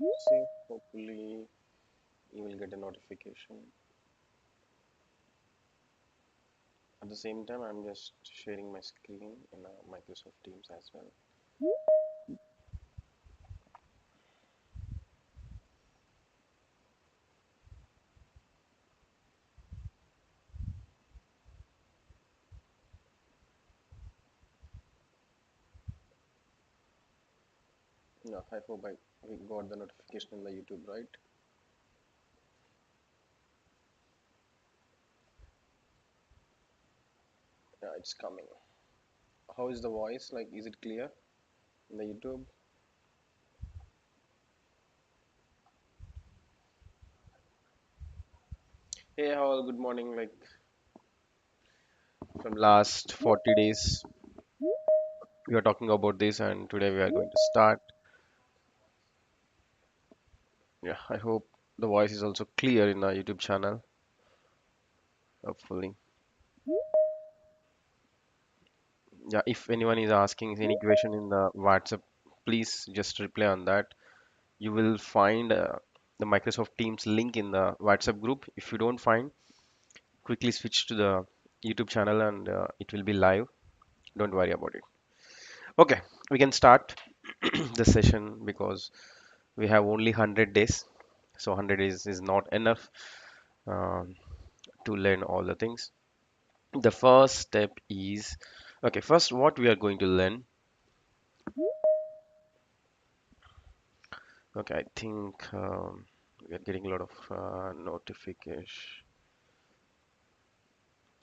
See, hopefully you will get a notification. At the same time, I'm just sharing my screen in Microsoft Teams as well. Yeah, I hope we got the notification in the YouTube, right? Yeah, it's coming. How is the voice? Like, is it clear in the YouTube? Hey, all, good morning. Like, from last 40 days, we are talking about this, and today we are going to start. Yeah, I hope the voice is also clear in the YouTube channel, hopefully. Yeah, if anyone is asking any question in the WhatsApp, please just reply on that. You will find the Microsoft Teams link in the WhatsApp group. If you don't find, quickly switch to the YouTube channel and it will be live. Don't worry about it. Okay, we can start the session because we have only 100 days. So 100 days is not enough um, to learn all the things. The first step is, okay, first what we are going to learn. Okay, I think we are getting a lot of notification.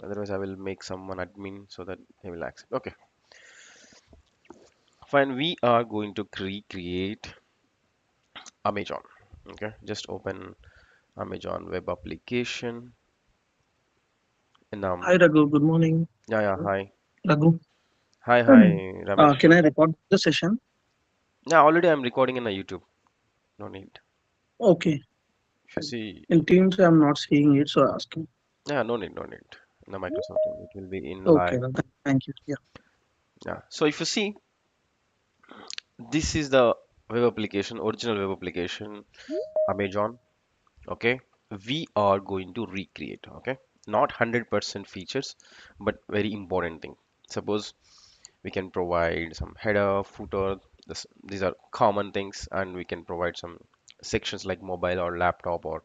Otherwise, I will make someone admin so that they will accept. Okay, fine. We are going to create Amazon. Okay, just open Amazon web application. And Hi Raghu, good morning. yeah, yeah, hi, Raghu, hi, Ramesh. can I record the session? Yeah, already I'm recording in the YouTube. No need. Okay. If you see, In Teams, I'm not seeing it, so asking. yeah, no need, no need. In the Microsoft Teams, it will be in Okay, live. thank you. Yeah. Yeah. So if you see, this is the web application, original web application, Amazon. Okay, we are going to recreate. Okay, not 100% features, but very important thing. Suppose we can provide some header, footer. These are common things, and we can provide some sections like mobile or laptop or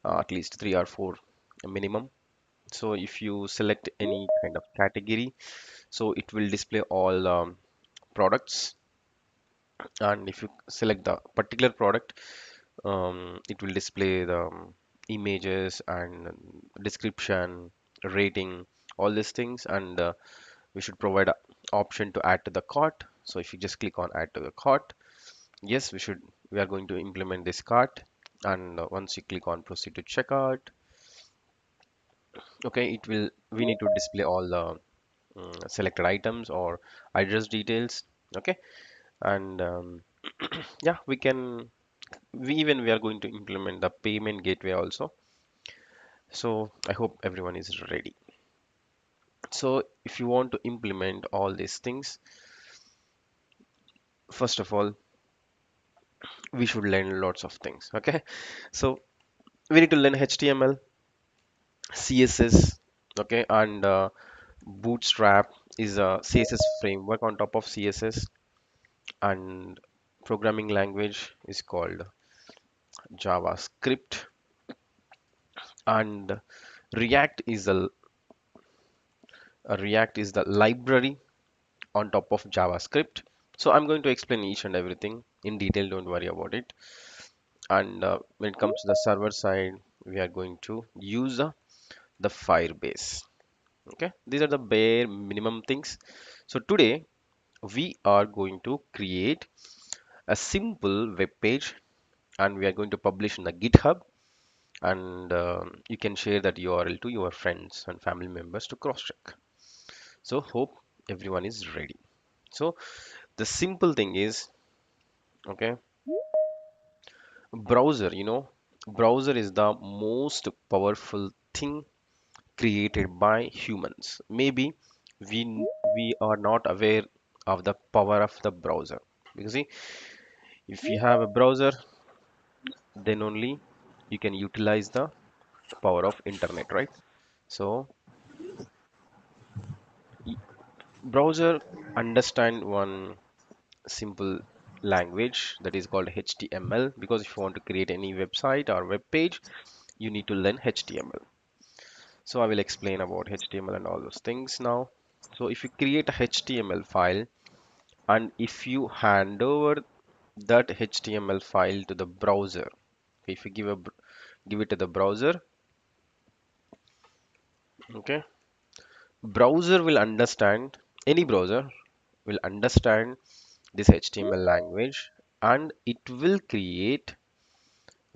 at least three or four minimum. So if you select any kind of category, so it will display all products, and if you select the particular product, it will display the images and description, rating, all these things, and we should provide an option to add to the cart. So if you just click on add to the cart, yes, we are going to implement this cart, and once you click on proceed to checkout, okay, we need to display all the selected items or address details. Okay, and yeah, we are going to implement the payment gateway also. So I hope everyone is ready. So if you want to implement all these things, first of all, we should learn lots of things. Okay, so we need to learn HTML, CSS. Okay, and Bootstrap is a CSS framework on top of CSS, and programming language is called JavaScript, and React is the library on top of JavaScript. So I'm going to explain each and everything in detail. Don't worry about it. And when it comes to the server side, we are going to use the Firebase. Okay, these are the bare minimum things. So today we are going to create a simple web page, and we are going to publish in the GitHub, and you can share that URL to your friends and family members to cross check. So hope everyone is ready. So the simple thing is, okay, browser is the most powerful thing created by humans. Maybe we are not aware of the power of the browser, because see, if you have a browser, then only you can utilize the power of internet, right? So browser understand one simple language that is called HTML, because if you want to create any website or web page, you need to learn HTML. So I will explain about HTML and all those things now. So if you create a HTML file and if you hand over that HTML file to the browser, okay, if you give it to the browser, okay, browser will understand, any browser will understand this HTML language, and it will create,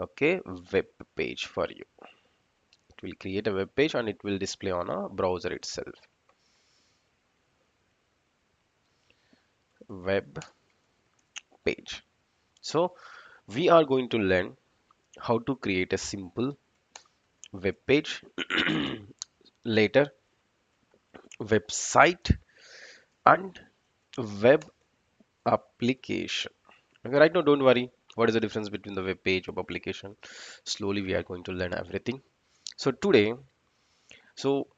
okay, web page for you. It will create a web page and it will display on a browser itself. Web page. So we are going to learn how to create a simple web page, later website, and web application. Okay, right now, don't worry. What is the difference between the web page, web application? Slowly, we are going to learn everything. So today, so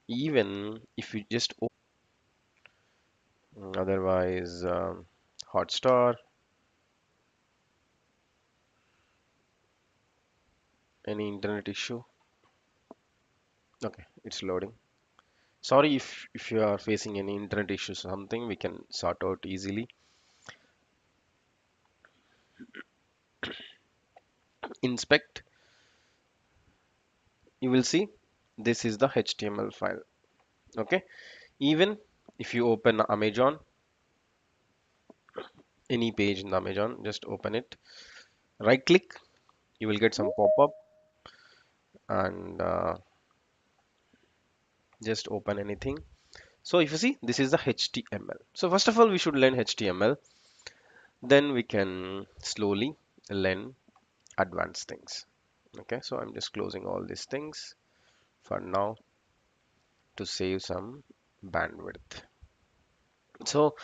even if you just otherwise, Hotstar, any internet issue? Okay, it's loading. Sorry if you are facing any internet issues or something, we can sort out easily. Inspect, you will see this is the HTML file. Okay, even if you open Amazon, any page in the Amazon, just open it, right click, you will get some pop-up, and just open anything. So if you see, this is the HTML. So first of all, we should learn HTML, then we can slowly learn advanced things. Okay, so I'm just closing all these things for now to save some bandwidth. So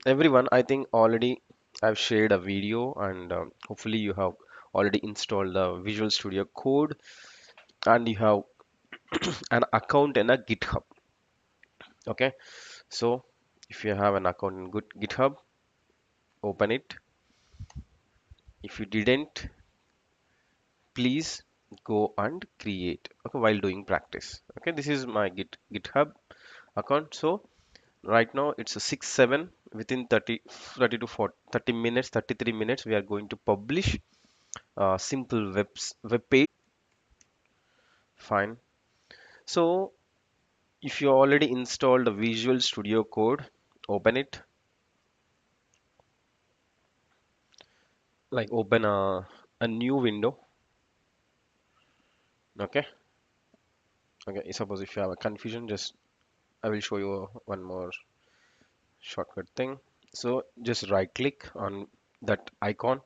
everyone, I think already I've shared a video, and hopefully you have already installed the Visual Studio Code, and you have an account in a GitHub. Okay, so if you have an account in good GitHub, open it. If you didn't, please go and create, okay, while doing practice. Okay, this is my GitHub account. So right now it's a 6 7, within 30 to 40, 30 minutes, 33 minutes, we are going to publish a simple web page. Fine. So if you already installed the Visual Studio Code, open it. Like open a new window. Okay. Okay. Suppose if you have a confusion, just I will show you one more shortcut thing. So just right click on that icon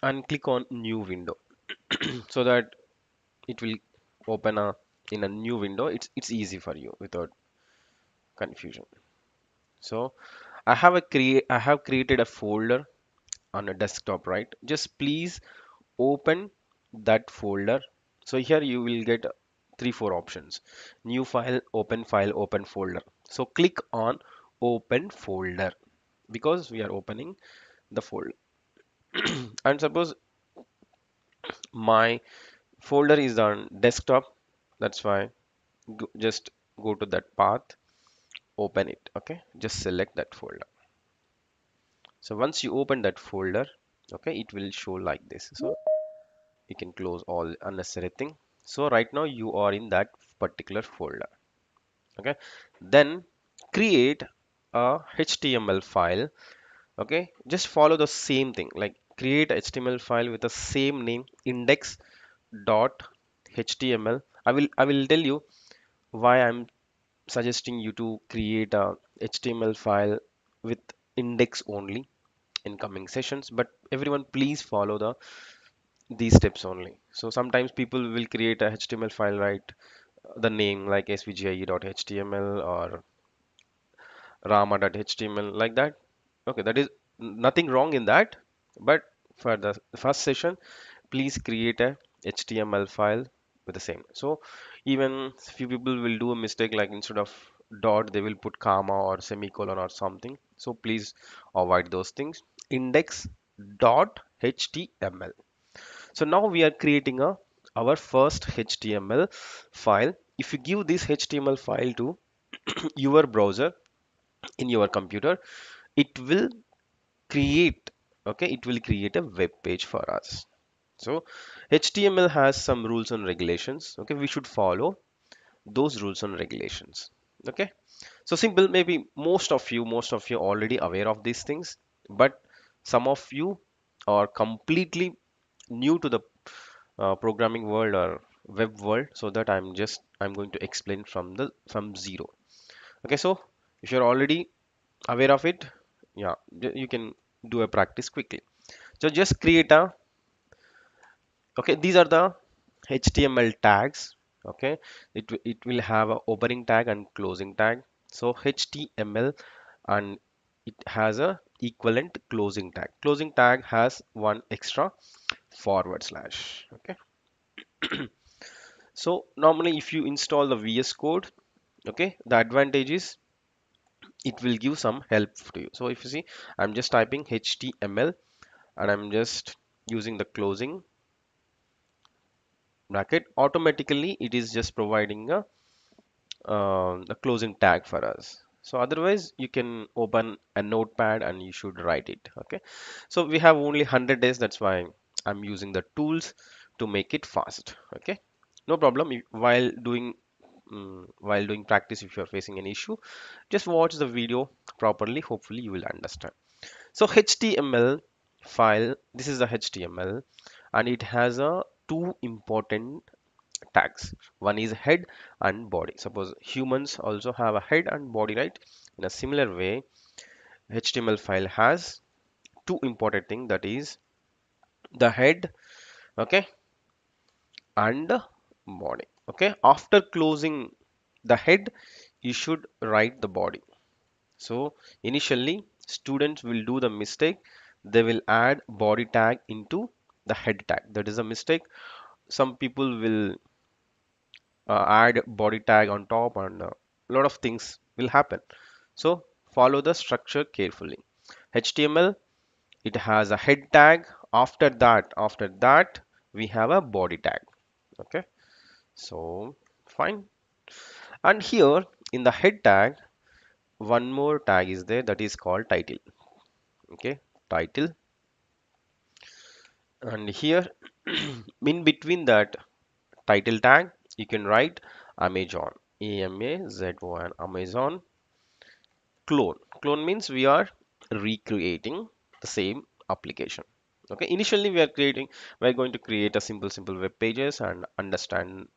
and click on new window, so that it will open in a new window. It's easy for you without confusion. So I have created a folder on a desktop, right? Just please open that folder. So here you will get three four options: new file, open folder. So click on open folder, because we are opening the folder. And suppose my folder is on desktop, that's why just go to that path, open it. Okay, just select that folder. So once you open that folder, okay, it will show like this. So you can close all unnecessary thing. So right now you are in that particular folder. Okay, then create a HTML file. Okay, just follow the same thing, like create HTML file with the same name, index.html. I will tell you why I'm suggesting you to create a HTML file with index only in coming sessions, but everyone please follow these steps only. So sometimes people will create a HTML file, right, the name like svgie.html or rama.html, like that. Okay, that is nothing wrong in that, but for the first session, please create a HTML file with the same. So even few people will do a mistake, like instead of dot they will put comma or semicolon or something. So please avoid those things. Index dot html. So now we are creating a our first HTML file. If you give this HTML file to your browser in your computer, it will create, okay, it will create a web page for us. So HTML has some rules and regulations. Okay, we should follow those rules and regulations. Okay, so simple. Maybe most of you already aware of these things, but some of you are completely new to the programming world or web world. So that I'm going to explain from zero. Okay, so if you're already aware of it, yeah, you can do a practice quickly. So just create a, okay, these are the HTML tags. Okay, it will have a opening tag and closing tag. So HTML, and it has a equivalent closing tag. Closing tag has one extra forward slash. Okay, so normally if you install the VS Code, okay, the advantage is it will give some help to you. So if you see, I'm just typing HTML and I'm just using the closing bracket. Automatically it is just providing a closing tag for us. So otherwise you can open a notepad and you should write it. Okay, so we have only 100 days, that's why I'm using the tools to make it fast. Okay, no problem. While doing practice, if you're facing an issue, just watch the video properly. Hopefully you will understand. So HTML file, this is the HTML, and it has a two important tags. One is head and body. Suppose humans also have a head and body, right? In a similar way, HTML file has two important things, that is the head, okay, and the body. Okay, after closing the head, you should write the body. So initially, students will do the mistake. They will add body tag into the head tag. That is a mistake. Some people will add body tag on top, and a lot of things will happen. So follow the structure carefully. HTML, it has a head tag. After that we have a body tag. Okay, so fine. And here in the head tag, one more tag is there, that is called title. Okay, title. And here in between that title tag, you can write Amazon, AMAZON, Amazon clone. Clone means we are recreating the same application. Okay, initially we are going to create a simple web pages and understand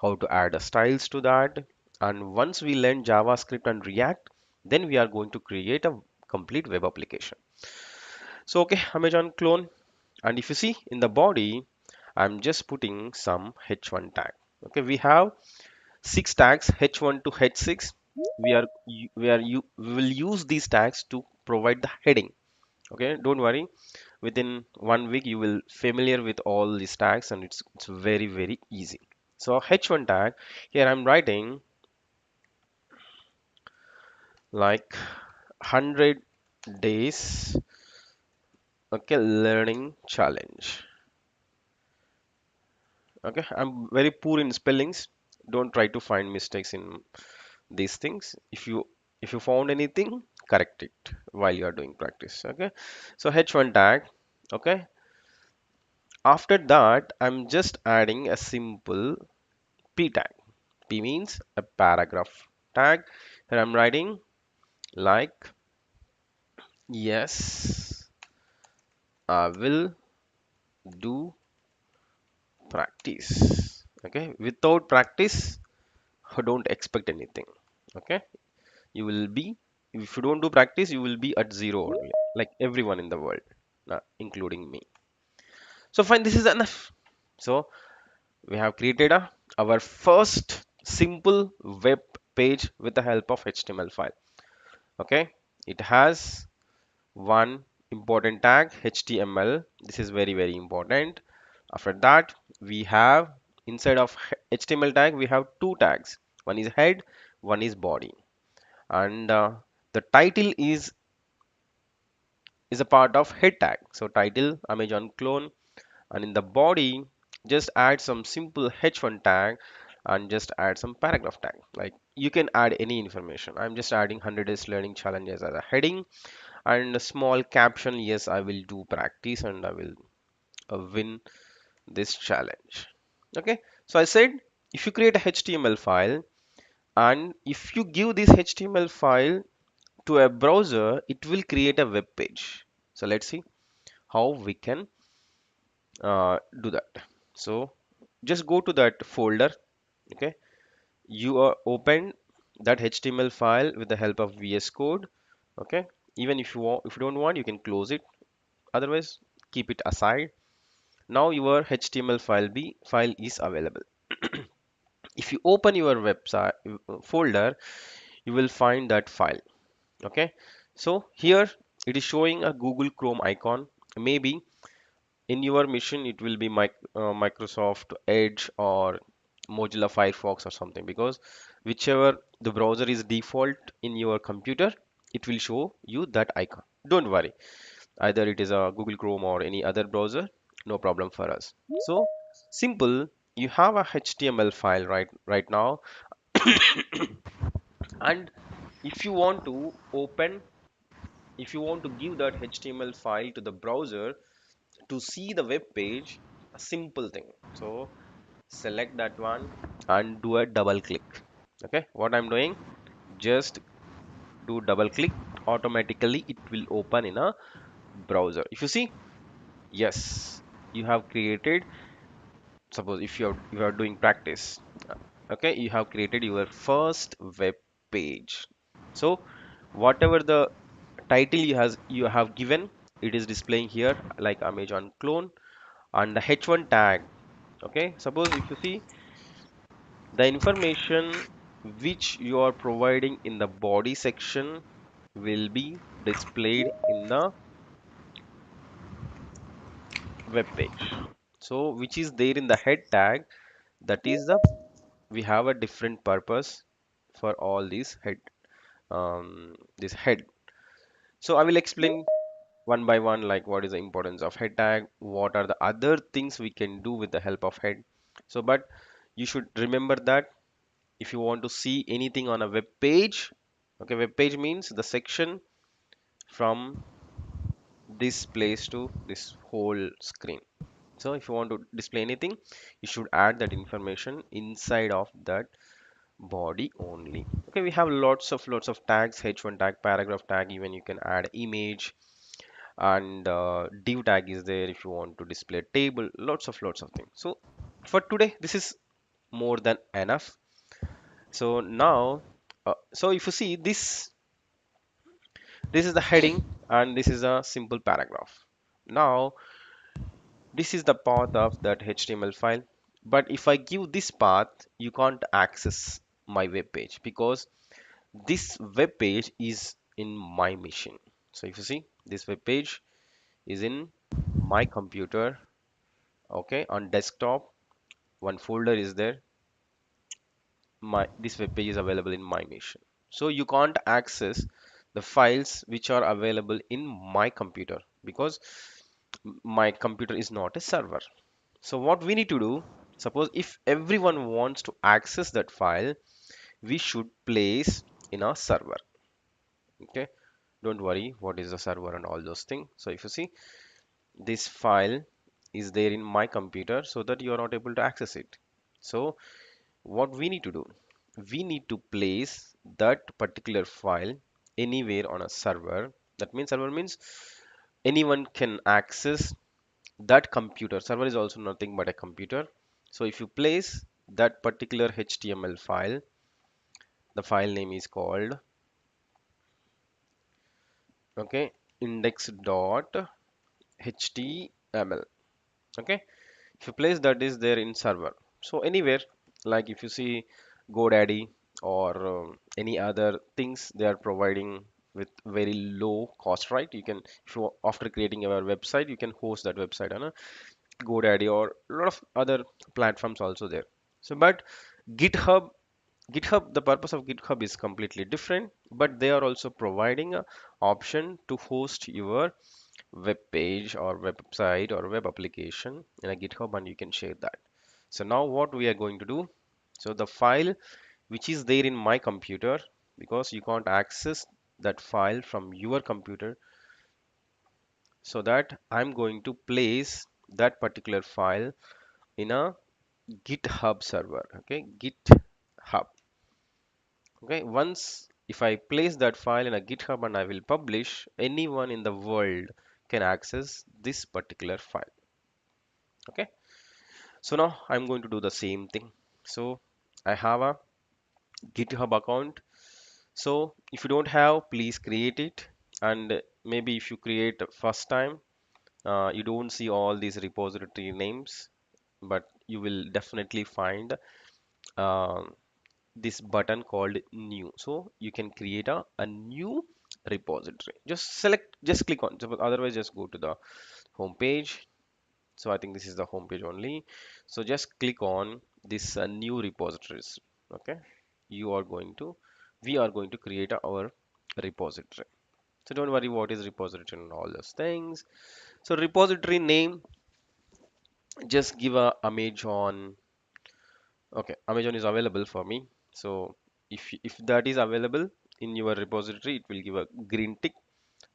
how to add a styles to that. And once we learn JavaScript and React, then we are going to create a complete web application. So okay, Amazon clone. And if you see in the body, I'm just putting some h1 tag. Okay, we have six tags, h1 to h6. We will use these tags to provide the heading. Okay, don't worry, within 1 week you will familiar with all these tags, and it's very easy. So h1 tag, here I'm writing like 100 days, okay, learning challenge. Okay, I'm very poor in spellings. Don't try to find mistakes in these things. If you found anything, correct it while you are doing practice. Okay, so h1 tag. Okay, after that I'm just adding a simple p tag. P means a paragraph tag, and I'm writing like, yes, I will do practice. Okay, without practice don't expect anything. Okay, you will be, if you don't do practice, you will be at zero only, like everyone in the world, including me. So fine, this is enough. So we have created our first simple web page with the help of HTML file. Okay, it has one important tag HTML. This is very, very important. After that, we have inside of HTML tag, we have two tags. One is head, one is body. And the title is a part of head tag. So title, Amazon clone, and in the body, just add some simple h1 tag and just add some paragraph tag. Like you can add any information. I'm just adding 100 days learning challenges as a heading and a small caption. Yes, I will do practice and I will win this challenge. Okay, so I said if you create a HTML file and if you give this HTML file to a browser, it will create a web page. So let's see how we can do that. So just go to that folder. Okay, you are open that HTML file with the help of VS Code. Okay, even if you want, if you don't want, you can close it. Otherwise, keep it aside. Now your HTML file is available. If you open your website folder, you will find that file. Okay, so here it is showing a Google Chrome icon. Maybe in your machine it will be Microsoft Edge or Mozilla Firefox or something, because whichever the browser is default in your computer, it will show you that icon. Don't worry, either it is a Google Chrome or any other browser, no problem for us. So simple, you have a HTML file right now, and if you want to open, if you want to give that HTML file to the browser to see the web page, a simple thing. So select that one and do a double click. Okay, what I'm doing, just do double click, automatically it will open in a browser. If you see, yes, you have created, suppose if you are doing practice, okay, you have created your first web page. So whatever the title you have given, it is displaying here like Amazon clone, and the h1 tag. Okay, suppose if you see, the information which you are providing in the body section will be displayed in the web page. So which is there in the head tag, that is the, we have a different purpose for all these head, this head. So I will explain one by one, like what is the importance of head tag, what are the other things we can do with the help of head. So but you should remember that if you want to see anything on a web page, okay, web page means the section from this place to this whole screen. So if you want to display anything, you should add that information inside of that body only. Okay, we have lots of tags, h1 tag, paragraph tag, even you can add image, and div tag is there if you want to display table, lots of things. So for today this is more than enough. So now so if you see this, this is the heading and this is a simple paragraph. Now this is the path of that HTML file, but if I give this path, you can't access my web page because this web page is in my machine. So if you see, this web page is in my computer. Okay, on desktop, one folder is there, my this web page is available in my machine. So you can't access the files which are available in my computer because my computer is not a server. So what we need to do, suppose if everyone wants to access that file, we should place in a server. Okay, don't worry what is the server and all those things. So if you see, this file is there in my computer so that you are not able to access it. So what we need to do, we need to place that particular file anywhere on a server. That means server means anyone can access that computer. Server is also nothing but a computer. So if you place that particular HTML file, the file name is called, okay, index.html. Okay, if you place that is there in server, so anywhere, like if you see GoDaddy or any other things, they are providing with very low cost, right? You can, if you after creating your website, you can host that website on a GoDaddy or a lot of other platforms also there. So, but GitHub, the purpose of GitHub is completely different, but they are also providing a option to host your web page or website or web application in a GitHub, and you can share that. So now what we are going to do, so the file which is there in my computer, because you can't access that file from your computer, so that I'm going to place that particular file in a GitHub server. Okay, GitHub. Okay, once if I place that file in a GitHub and I will publish, anyone in the world can access this particular file. Okay, so now I'm going to do the same thing. So I have a GitHub account. So if you don't have, please create it. And maybe if you create first time, you don't see all these repository names, but you will definitely find um, this button called new. So you can create a new repository. Just click on, otherwise just go to the home page. So I think this is the home page only. So just click on this new repositories. Okay, you are going to, we are going to create our repository. So don't worry what is repository and all those things. So repository name, just give a Amazon. Okay, Amazon is available for me. So if that is available in your repository, it will give a green tick.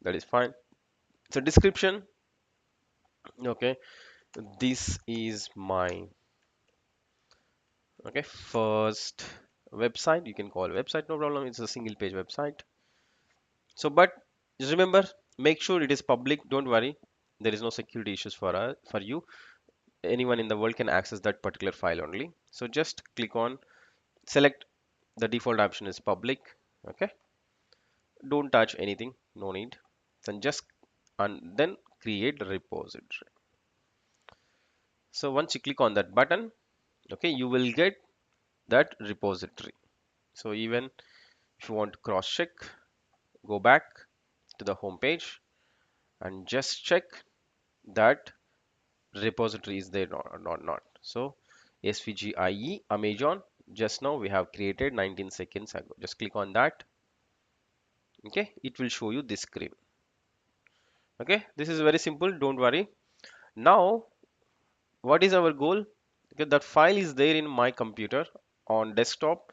That is fine. So description. Okay, this is my first website. You can call website, no problem. It's a single page website. So, but just remember, make sure it is public. Don't worry, there is no security issues for you. Anyone in the world can access that particular file only. So just click on select, the default option is public. Okay, don't touch anything, no need. And just, and then create the repository. So once you click on that button, okay, you will get that repository. So even if you want to cross check, go back to the home page and just check that repository is there or not. So SVGIE Amazon, just now we have created 19 seconds ago. Just click on that. Okay, it will show you this screen. Okay, this is very simple, don't worry. Now what is our goal? Okay, that file is there in my computer on desktop.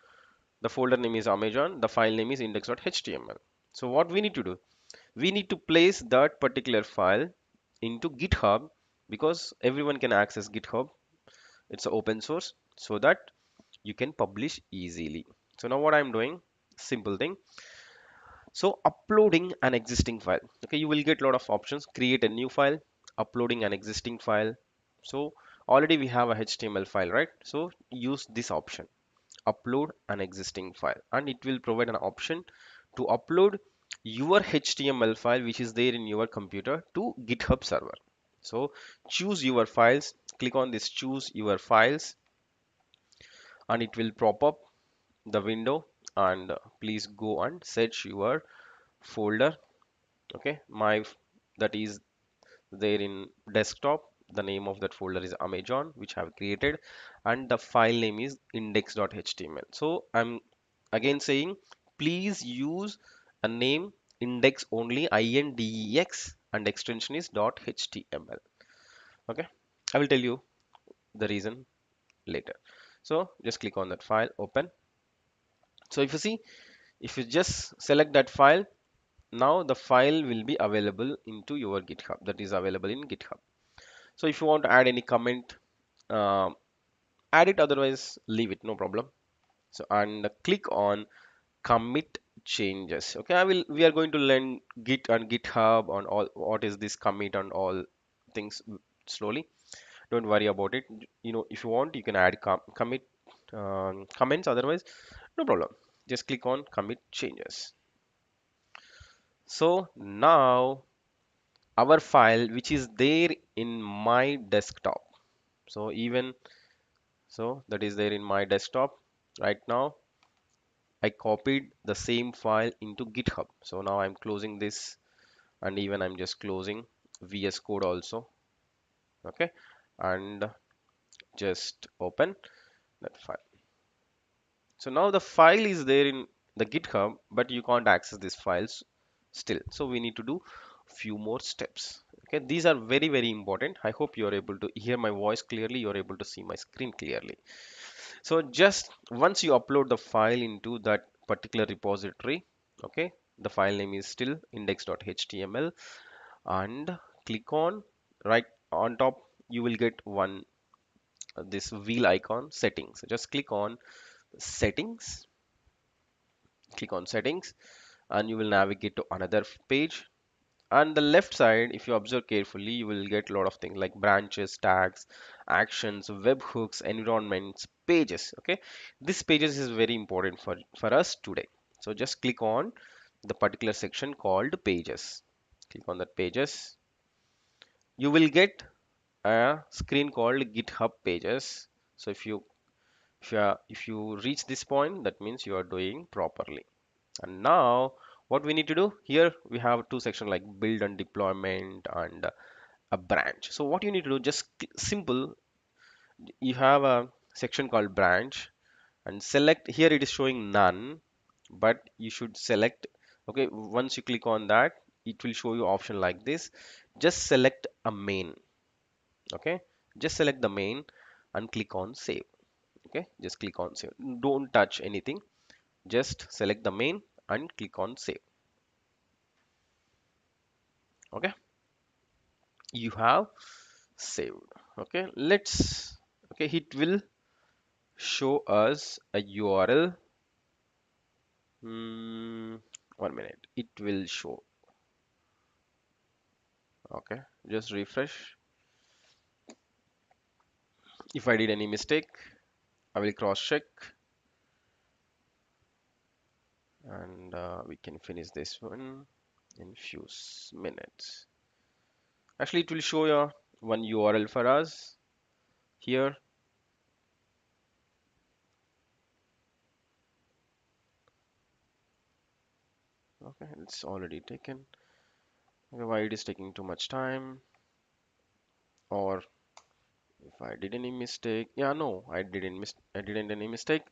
The folder name is Amazon, the file name is index.html. So what we need to do, we need to place that particular file into GitHub, because everyone can access GitHub. It's an open source, so that you can publish easily. So now what I'm doing, simple thing. So uploading an existing file. Okay, you will get a lot of options. Create a new file, uploading an existing file. So already we have a HTML file, right? So use this option, upload an existing file, and it will provide an option to upload your HTML file which is there in your computer to GitHub server. So choose your files, click on this choose your files, and it will pop up the window, and please go and search your folder. Okay, that is there in desktop. The name of that folder is Amazon, which I have created, and the file name is index.html. So I'm again saying, please use a name index only, index, and extension is .html. Okay, I will tell you the reason later. So just click on that file, open. So if you see, if you just select that file, now the file will be available into your GitHub, that is available in GitHub. So if you want to add any comment, um, add it, otherwise leave it, no problem. So and click on commit changes. Okay, we are going to learn Git and GitHub on all what is this commit and all things slowly. Don't worry about it. You know, if you want, you can add commit comments, otherwise no problem. Just click on commit changes. So now our file which is there in my desktop, so even so that is there in my desktop right now. I copied the same file into GitHub. So now I'm closing this, and even I'm just closing VS Code also. Okay, and just open that file. So now the file is there in the GitHub, but you can't access these files still. So we need to do few more steps. Okay, these are very, very important. I hope you are able to hear my voice clearly. You are able to see my screen clearly. So just once you upload the file into that particular repository, okay, the file name is still index.html, and click on right on top. You will get one this wheel icon, settings. Just click on settings, click on settings, and you will navigate to another page. On the left side, if you observe carefully, you will get a lot of things like branches, tags, actions, webhooks, environments, pages. Okay, this pages is very important for us today. So just click on the particular section called pages. Click on that pages. You will get a screen called GitHub Pages. So if you reach this point, that means you are doing properly. And now what we need to do here, we have two sections like build and deployment and a branch. So what you need to do, just simple, you have a section called branch, and select, here it is showing none, but you should select. Okay, once you click on that, it will show you option like this. Just select a main. Okay, just select the main and click on save. Okay, just click on save, don't touch anything, just select the main and click on save. Okay, you have saved. Okay, okay, it will show us a URL. Hmm, 1 minute, it will show. Okay, just refresh. If I did any mistake, I will cross check, and we can finish this one in few minutes. Actually, it will show you one URL for us here. Okay, it's already taken. Okay, why it is taking too much time? Or if I did any mistake, yeah, no, I didn't any mistake.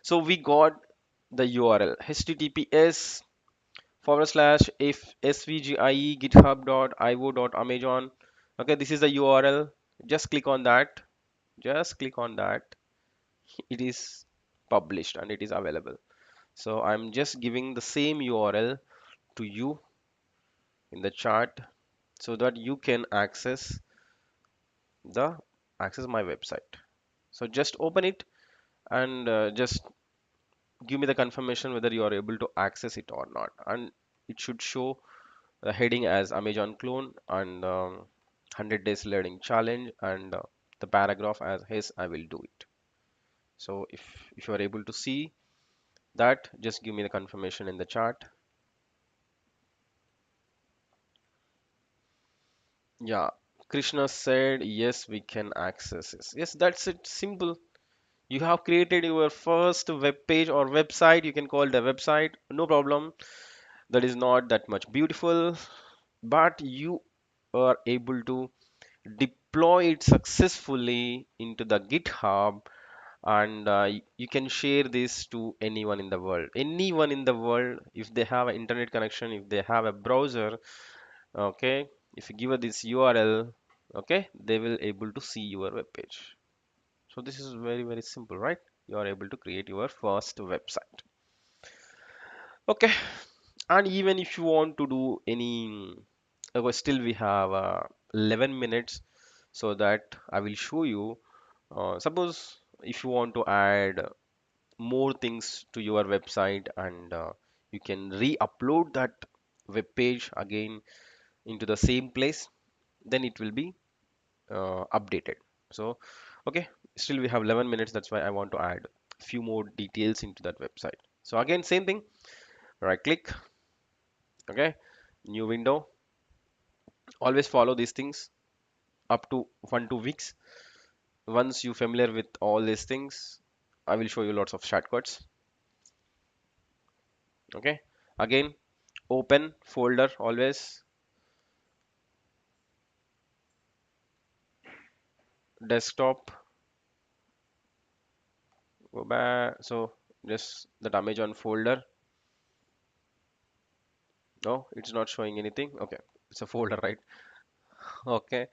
So we got the URL https forward slash if svgie github.io.amazon. Okay, this is the URL. Just click on that. Just click on that. It is published and it is available. So I'm just giving the same URL to you in the chart so that you can the access my website. So just open it, and just give me the confirmation whether you are able to access it or not. And it should show the heading as Amazon clone, and 100 days learning challenge, and the paragraph as yes, I will do it. So if you are able to see that, just give me the confirmation in the chart. Yeah, Krishna said yes, we can access this. Yes, that's it, simple. You have created your first web page or website, you can call it a website, no problem. That is not that much beautiful, but you are able to deploy it successfully into the GitHub, and you can share this to anyone in the world. Anyone in the world, if they have an internet connection, if they have a browser, okay, if you give her this URL, okay, they will able to see your web page. So this is very, very simple, right? You are able to create your first website. Okay, and even if you want to do any, still we have 11 minutes, so that I will show you. Suppose if you want to add more things to your website, and you can re-upload that web page again into the same place, then it will be updated. So, okay, still we have 11 minutes. That's why I want to add a few more details into that website. So again, same thing, right click, okay, new window. Always follow these things up to 1 2 weeks. Once you familiar with all these things, I will show you lots of shortcuts. Okay, again, open folder always, desktop, go back. So just that Amazon folder. No, it's not showing anything. Okay, it's a folder, right? Okay,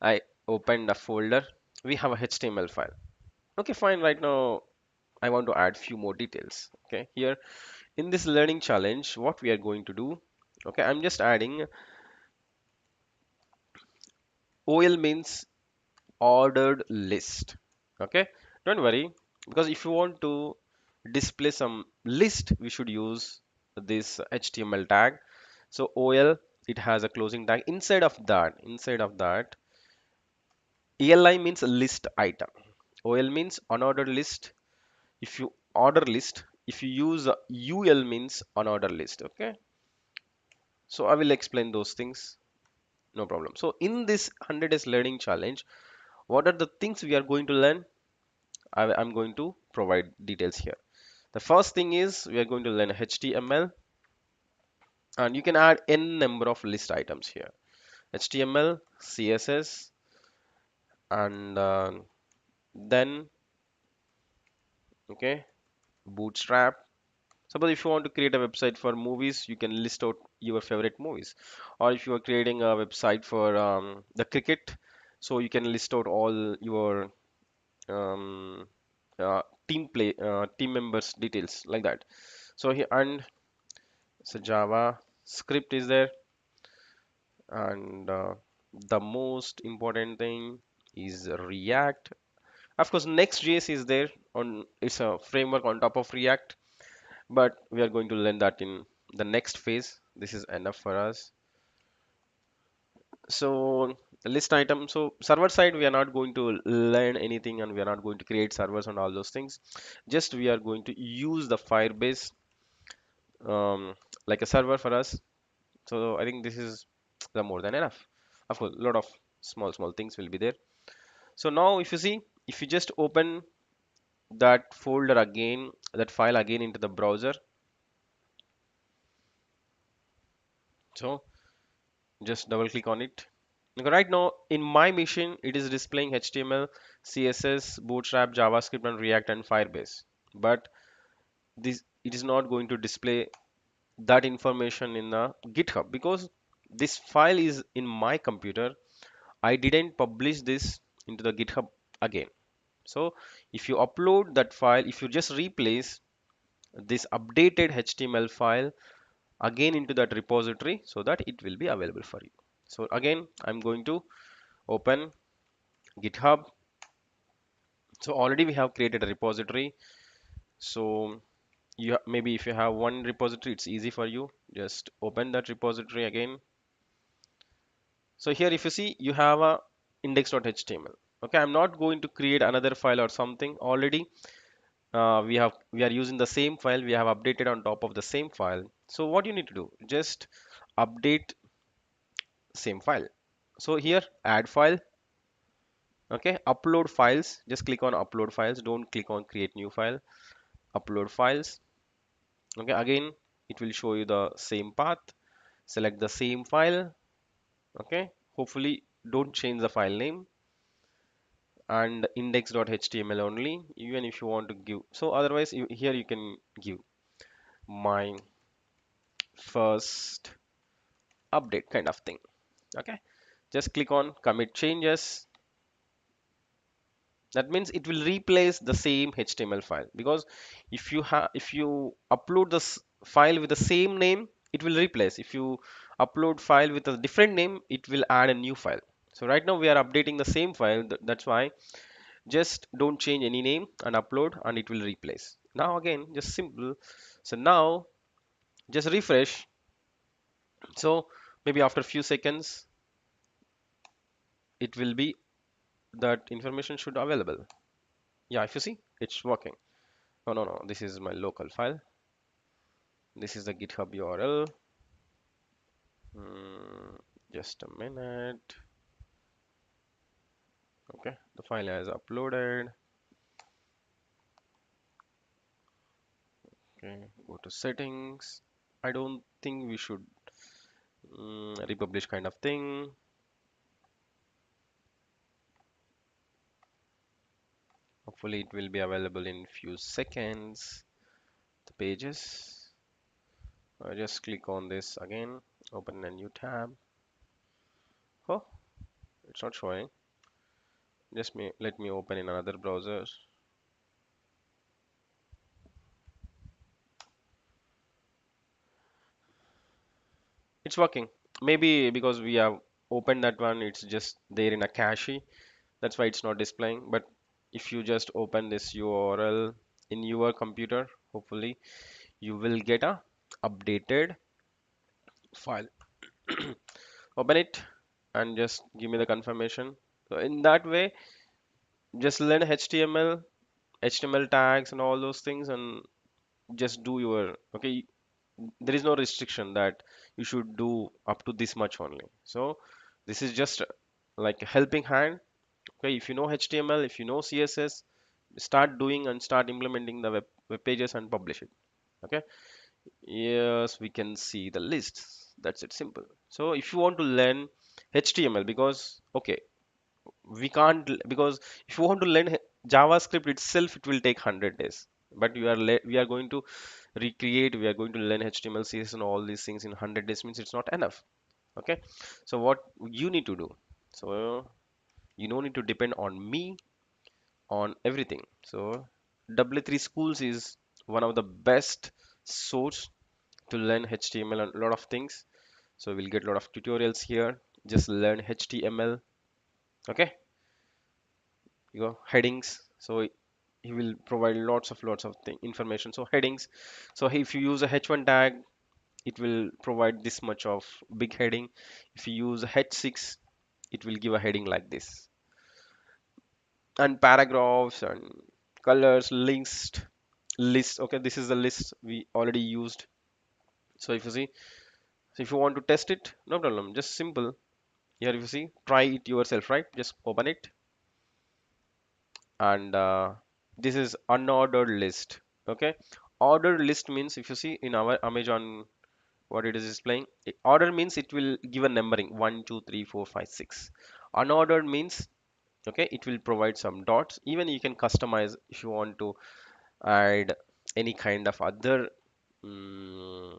I opened the folder. We have a HTML file. Okay, fine. Right now, I want to add few more details. Okay, here in this learning challenge, what we are going to do. Okay, I'm just adding OL means ordered list. Okay, don't worry, because if you want to display some list, we should use this HTML tag. So OL, it has a closing tag. Inside of that, ELI means list item. OL means unordered list. If you order list, if you use UL means unordered list. Okay, so I will explain those things. No problem. So in this 100 days learning challenge, what are the things we are going to learn? I'm going to provide details here. The first thing is we are going to learn HTML, and you can add n number of list items here. HTML, CSS, and then okay, Bootstrap. Suppose if you want to create a website for movies, you can list out your favorite movies. Or if you are creating a website for the cricket, so you can list out all your um, team members details like that. So here and so Java script is there, and the most important thing is React. Of course, Next.js is there on it's a framework on top of React, but we are going to learn that in the next phase. This is enough for us. So the list item. So server side, we are not going to learn anything, and we are not going to create servers and all those things. Just we are going to use the Firebase um, like a server for us. So I think this is the more than enough. Of course, a lot of small things will be there. So now if you see, if you just open that folder again, that file again into the browser, so just double click on it. Okay, right now in my machine, it is displaying HTML, CSS, Bootstrap, JavaScript, and React and Firebase. But this it is not going to display that information in the GitHub because this file is in my computer. I didn't publish this into the GitHub again. So if you upload that file, if you just replace this updated HTML file again into that repository so that it will be available for you. So again, I'm going to open GitHub. So already we have created a repository. So maybe if you have one repository, it's easy for you. Just open that repository again. So here if you see, you have a index.html. Okay, I'm not going to create another file or something. Already we are using the same file. We have updated on top of the same file. So what you need to do, just update same file. So here add file. Okay, upload files. Just click on upload files. Don't click on create new file. Upload files. Okay, again it will show you the same path. Select the same file. Okay, hopefully don't change the file name and index.html only, even if you want to give. So otherwise here you can give my first update kind of thing. Okay, just click on commit changes. That means it will replace the same HTML file, because if you upload this file with the same name, it will replace. If you upload file with a different name, it will add a new file. So right now we are updating the same file. That's why just don't change any name and upload, and it will replace. Now again, just simple. So now just refresh. So maybe after a few seconds, it will be that information should available. Yeah, if you see, it's working. Oh, no, this is my local file. This is the GitHub URL. Just a minute. Okay, the file has uploaded. Okay, go to settings. I don't think we should republish kind of thing. Hopefully it will be available in few seconds. The pages. I just click on this again, open a new tab. Oh, it's not showing. Just let me open in another browser. It's working. Maybe because we have opened that one, it's just there in a cache. That's why it's not displaying. But if you just open this URL in your computer, hopefully you will get a updated file. Open it and just give me the confirmation. So in that way, just learn HTML, HTML tags and all those things, and just do your okay. There is no restriction that you should do up to this much only. So this is just like a helping hand. Okay, if you know HTML, if you know CSS, start doing and start implementing the web pages and publish it. Okay, yes, we can see the lists. That's it, simple. So if you want to learn HTML, because okay, we can't because if you want to learn JavaScript itself, it will take 100 days. But we are going to recreate, we are going to learn HTML, CSS, and all these things in 100 days means it's not enough. Okay, so what you need to do? So you don't need to depend on me on everything. So W3 Schools is one of the best source to learn HTML and a lot of things. So we'll get a lot of tutorials here. Just learn HTML. Okay, you go headings. So he will provide lots of information. So headings. So if you use a h1 tag, it will provide this much of big heading. If you use a h6, it will give a heading like this. And paragraphs and colors, links, list. Okay, this is the list we already used. So if you see, so if you want to test it, no problem, just simple. Here if you see, try it yourself, right? Just open it, and this is unordered list. Okay, ordered list means if you see in our Amazon, what it is displaying, order means it will give a numbering 1 2 3 4 5 6. Unordered means okay, it will provide some dots. Even you can customize if you want to add any kind of other mm,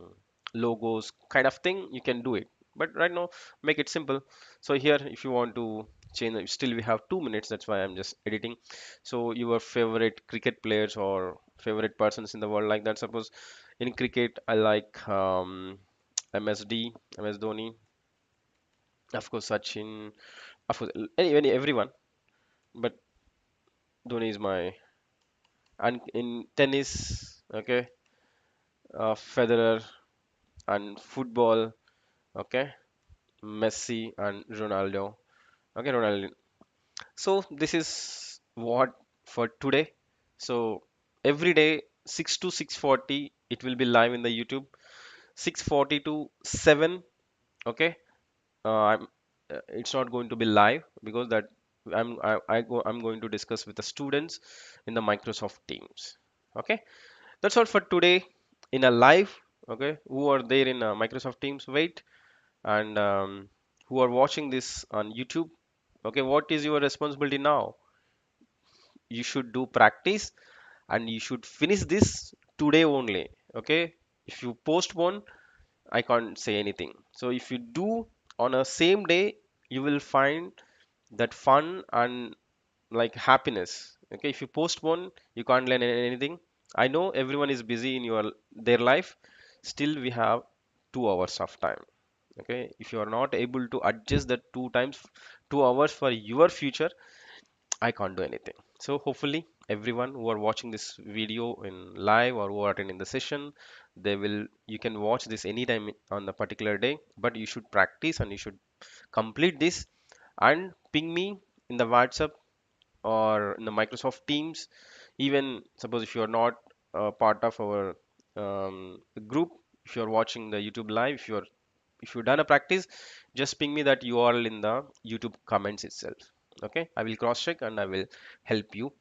logos kind of thing, you can do it. But right now make it simple. So here if you want to change, still we have 2 minutes, that's why I'm just editing. So your favorite cricket players or favorite persons in the world, like that. Suppose in cricket I like MSD, MS Dhoni, of course Sachin, of course everyone, but Dhoni is my. And in tennis, okay, Federer, and football, okay, Messi and Ronaldo, okay, Ronaldo. So this is what for today. So every day 6 to 6:40 it will be live in the YouTube. 6:40 to 7, okay. I'm it's not going to be live because that I'm going to discuss with the students in the Microsoft Teams. Okay, that's all for today in a live. Okay, who are there in Microsoft Teams? Wait, and who are watching this on YouTube? Okay, what is your responsibility now? You should do practice and you should finish this today only. Okay, if you postpone, I can't say anything. So if you do on a same day, you will find that fun and like happiness. Okay, if you postpone, you can't learn anything. I know everyone is busy in their life. Still, we have 2 hours of time. Okay, if you are not able to adjust that 2 hours for your future, I can't do anything. So hopefully everyone who are watching this video in live or who are attending the session, they will you can watch this anytime on a particular day, but you should practice and you should complete this and ping me in the WhatsApp or in the Microsoft Teams. Even suppose if you are not part of our group, if you are watching the YouTube live, if you've done a practice, just ping me that URL in the YouTube comments itself. Okay, I will cross check and I will help you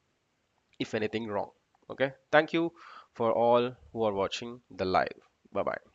if anything wrong. Okay, thank you for all who are watching the live. Bye bye.